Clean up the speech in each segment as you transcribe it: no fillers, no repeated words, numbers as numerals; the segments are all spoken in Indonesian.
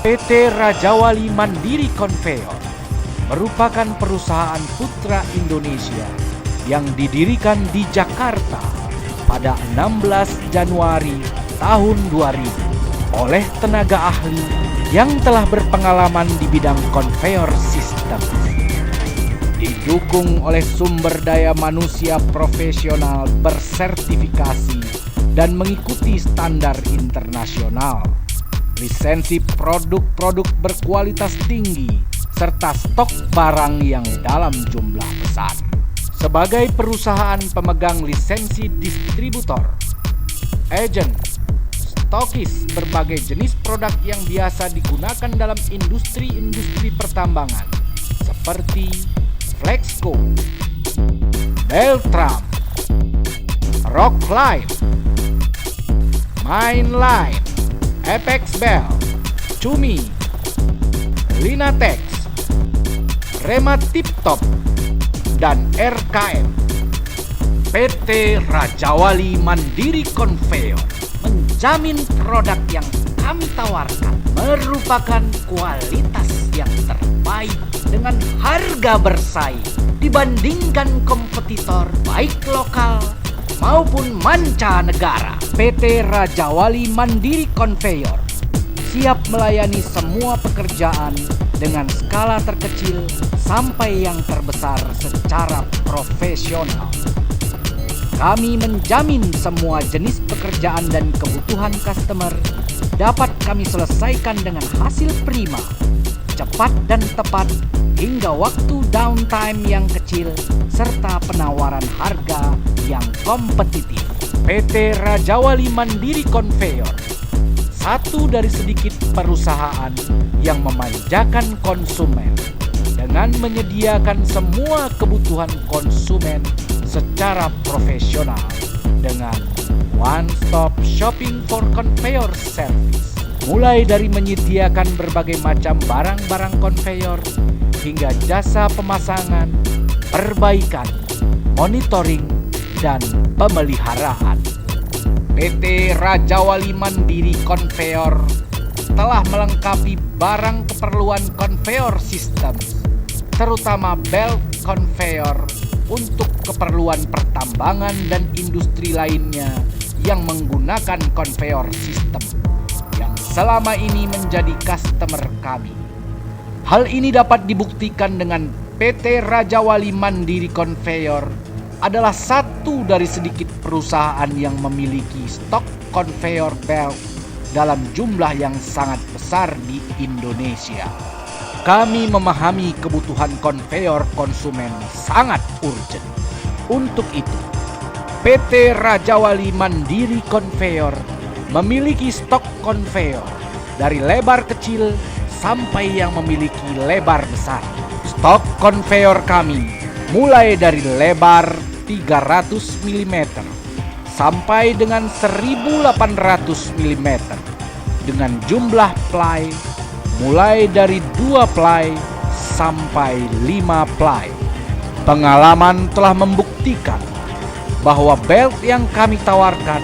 PT Raja Wali Mandiri Conveyor merupakan perusahaan putra Indonesia yang didirikan di Jakarta pada 16 Januari tahun 2000 oleh tenaga ahli yang telah berpengalaman di bidang conveyor system. Didukung oleh sumber daya manusia profesional bersertifikasi dan mengikuti standar internasional, lisensi produk-produk berkualitas tinggi, serta stok barang yang dalam jumlah besar. Sebagai perusahaan pemegang lisensi distributor, agen, stokis berbagai jenis produk yang biasa digunakan dalam industri-industri pertambangan seperti Flexco, Beltram, Rockline, Mainline, Apex Bell, Cumi, Linatex, Rema Tiptop, dan RKM. PT Raja Wali Mandiri Conveyor menjamin produk yang kami tawarkan merupakan kualitas yang terbaik dengan harga bersaing dibandingkan kompetitor baik lokal maupun mancanegara. PT Raja Wali Mandiri Conveyor siap melayani semua pekerjaan dengan skala terkecil sampai yang terbesar secara profesional. Kami menjamin semua jenis pekerjaan dan kebutuhan customer dapat kami selesaikan dengan hasil prima, cepat dan tepat, hingga waktu downtime yang kecil, serta penawaran harga yang kompetitif. PT Raja Wali Mandiri Conveyor, satu dari sedikit perusahaan yang memanjakan konsumen dengan menyediakan semua kebutuhan konsumen secara profesional dengan one-stop shopping for conveyor service. Mulai dari menyediakan berbagai macam barang-barang conveyor hingga jasa pemasangan, perbaikan, monitoring, dan pemeliharaan. PT Raja Wali Mandiri Conveyor telah melengkapi barang keperluan conveyor system, terutama belt conveyor untuk keperluan pertambangan dan industri lainnya yang menggunakan conveyor system yang selama ini menjadi customer kami. Hal ini dapat dibuktikan dengan PT Raja Wali Mandiri Conveyor adalah satu dari sedikit perusahaan yang memiliki stok conveyor belt dalam jumlah yang sangat besar di Indonesia. Kami memahami kebutuhan conveyor konsumen sangat urgent. Untuk itu, PT Raja Wali Mandiri Conveyor memiliki stok conveyor dari lebar kecil sampai yang memiliki lebar besar. Stok conveyor kami mulai dari lebar 300 mm sampai dengan 1800 mm dengan jumlah ply mulai dari 2 ply sampai 5 ply. Pengalaman telah membuktikan bahwa belt yang kami tawarkan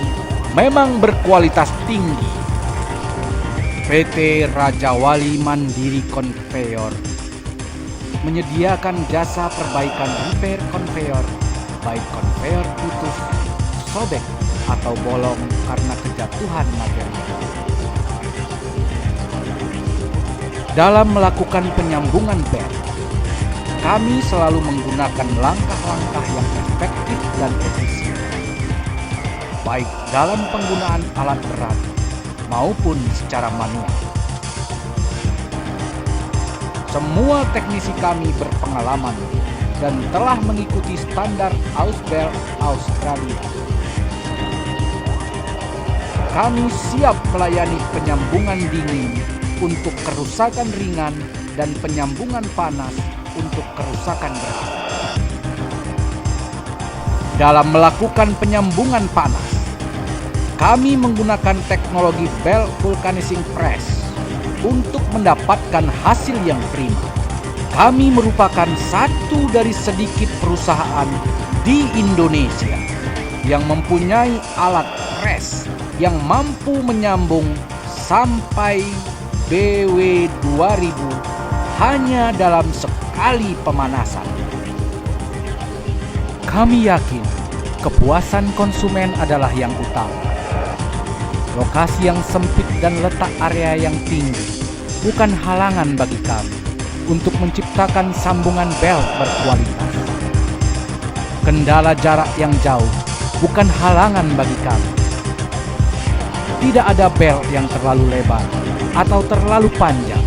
memang berkualitas tinggi. PT Raja Wali Mandiri Conveyor menyediakan jasa perbaikan repair conveyor, baik conveyor putus, sobek, atau bolong karena kejatuhan material. Dalam melakukan penyambungan belt, kami selalu menggunakan langkah-langkah yang efektif dan efisien, baik dalam penggunaan alat berat maupun secara manual. Semua teknisi kami berpengalaman dan telah mengikuti standar Ausbel Australia. Kami siap melayani penyambungan dingin untuk kerusakan ringan dan penyambungan panas untuk kerusakan berat. Dalam melakukan penyambungan panas, kami menggunakan teknologi belt vulcanizing press untuk mendapatkan hasil yang prima. Kami merupakan satu dari sedikit perusahaan di Indonesia yang mempunyai alat press yang mampu menyambung sampai BW2000 hanya dalam sekali pemanasan. Kami yakin kepuasan konsumen adalah yang utama. Lokasi yang sempit dan letak area yang tinggi bukan halangan bagi kami untuk menciptakan sambungan belt berkualitas. Kendala jarak yang jauh bukan halangan bagi kami. Tidak ada belt yang terlalu lebar atau terlalu panjang.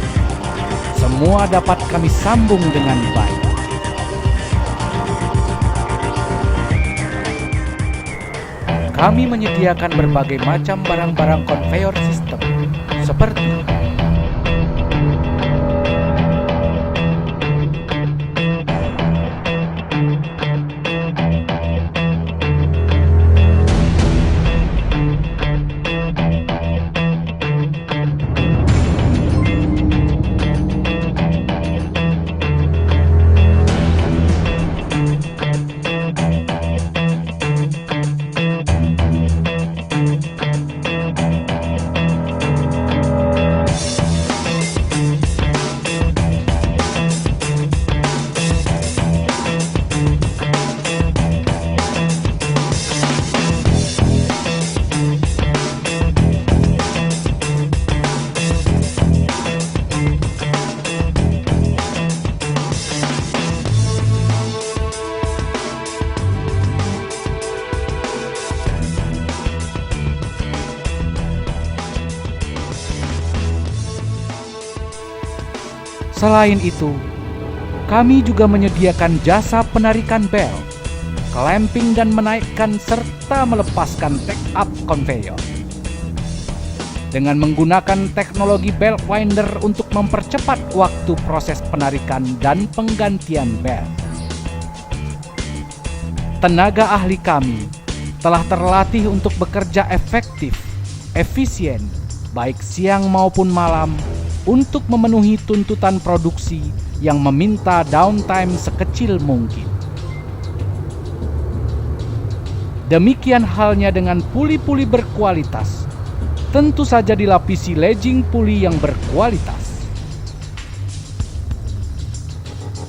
Semua dapat kami sambung dengan baik. Kami menyediakan berbagai macam barang-barang conveyor system seperti Selain itu, kami juga menyediakan jasa penarikan bel, clamping dan menaikkan serta melepaskan take-up conveyor. Dengan menggunakan teknologi belt winder untuk mempercepat waktu proses penarikan dan penggantian bel. Tenaga ahli kami telah terlatih untuk bekerja efektif, efisien, baik siang maupun malam, untuk memenuhi tuntutan produksi yang meminta downtime sekecil mungkin. Demikian halnya dengan puli-puli berkualitas, tentu saja dilapisi ledging puli yang berkualitas.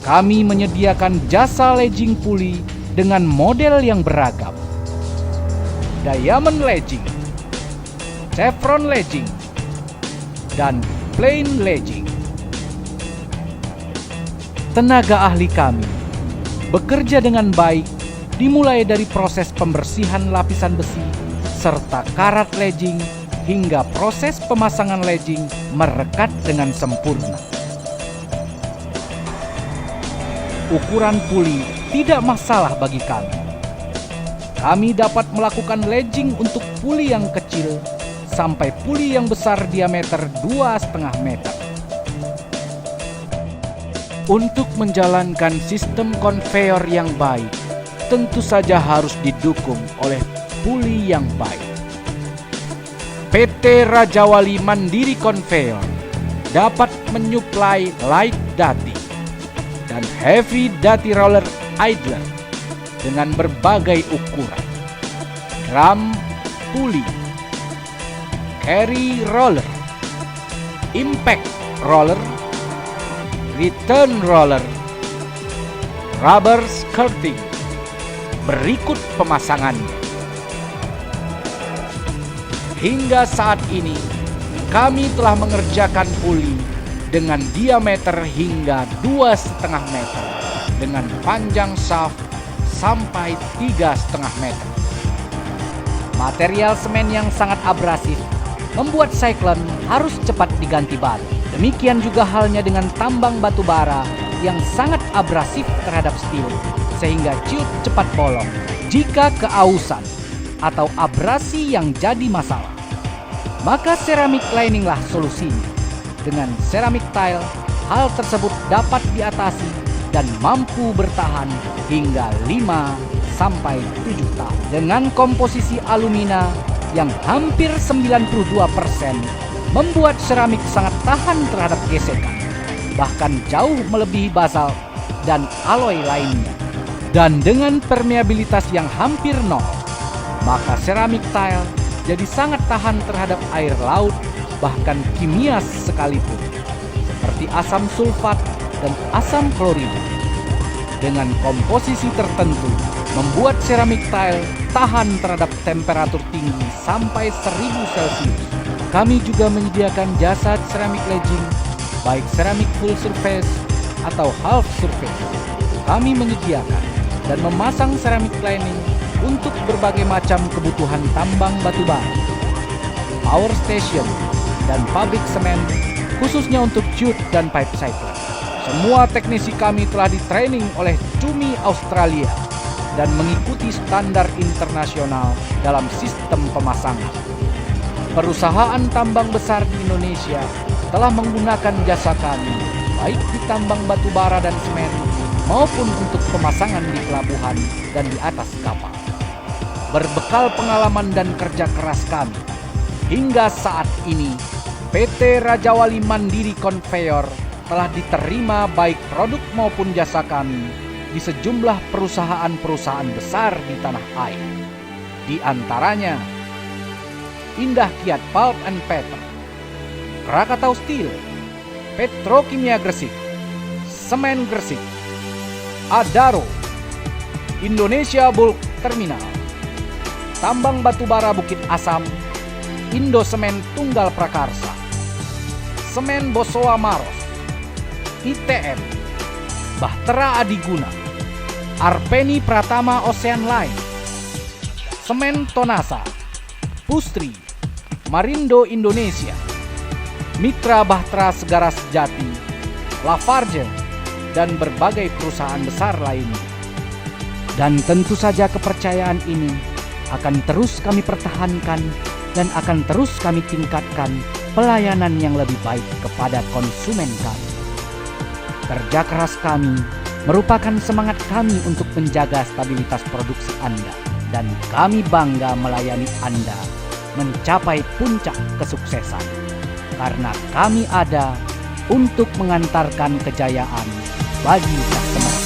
Kami menyediakan jasa ledging puli dengan model yang beragam. Diamond ledging, chevron ledging, dan plain ledging. Tenaga ahli kami bekerja dengan baik, dimulai dari proses pembersihan lapisan besi serta karat ledging hingga proses pemasangan ledging merekat dengan sempurna. Ukuran puli tidak masalah bagi kami. Kami dapat melakukan ledging untuk puli yang kecil sampai puli yang besar diameter 2,5 meter. Untuk menjalankan sistem konveyor yang baik, tentu saja harus didukung oleh puli yang baik. PT Raja Wali Mandiri Conveyor dapat menyuplai light duty dan heavy duty roller idler dengan berbagai ukuran, drum puli, carry roller, impact roller, return roller, rubber skirting. Berikut pemasangannya. Hingga saat ini, kami telah mengerjakan puli dengan diameter hingga 2,5 meter dengan panjang shaft sampai 3,5 meter. Material semen yang sangat abrasif membuat siklon harus cepat diganti baru. Demikian juga halnya dengan tambang batu bara yang sangat abrasif terhadap steel, sehingga ciut cepat bolong jika keausan atau abrasi yang jadi masalah. Maka ceramic lininglah solusinya. Dengan ceramic tile, hal tersebut dapat diatasi dan mampu bertahan hingga 5-7 tahun. Dengan komposisi alumina yang hampir 92%, membuat seramik sangat tahan terhadap gesekan, bahkan jauh melebihi basalt dan alloy lainnya. Dan dengan permeabilitas yang hampir nol, maka ceramic tile jadi sangat tahan terhadap air laut, bahkan kimia sekalipun, seperti asam sulfat dan asam klorida. Dengan komposisi tertentu, membuat seramik tile tahan terhadap temperatur tinggi sampai 1000 Celcius. Kami juga menyediakan jasa seramik ledging, baik seramik full surface atau half surface. Kami menyediakan dan memasang seramik lining untuk berbagai macam kebutuhan tambang batu bara, power station, dan pabrik semen, khususnya untuk jute dan pipe cycler. Semua teknisi kami telah di-training oleh Cumi Australia dan mengikuti standar internasional dalam sistem pemasangan. Perusahaan tambang besar di Indonesia telah menggunakan jasa kami, baik di tambang batu bara dan semen, maupun untuk pemasangan di pelabuhan dan di atas kapal. Berbekal pengalaman dan kerja keras kami, hingga saat ini PT Raja Wali Mandiri Conveyor telah diterima baik produk maupun jasa kami di sejumlah perusahaan-perusahaan besar di tanah air. Di antaranya Indah Kiat Pulp and Paper, Krakatau Steel, Petrokimia Gresik, Semen Gresik, Adaro, Indonesia Bulk Terminal, Tambang Batubara Bukit Asam, Indosemen Tunggal Prakarsa, Semen Bosowa Maros, ITM, Bahtera Adiguna, Arpeni Pratama Ocean Line, Semen Tonasa, Pustri, Marindo Indonesia, Mitra Bahtera Segara Sejati, Lafarge, dan berbagai perusahaan besar lainnya. Dan tentu saja kepercayaan ini akan terus kami pertahankan dan akan terus kami tingkatkan pelayanan yang lebih baik kepada konsumen kami. Kerja keras kami merupakan semangat kami untuk menjaga stabilitas produksi Anda, dan kami bangga melayani Anda mencapai puncak kesuksesan, karena kami ada untuk mengantarkan kejayaan bagi customer.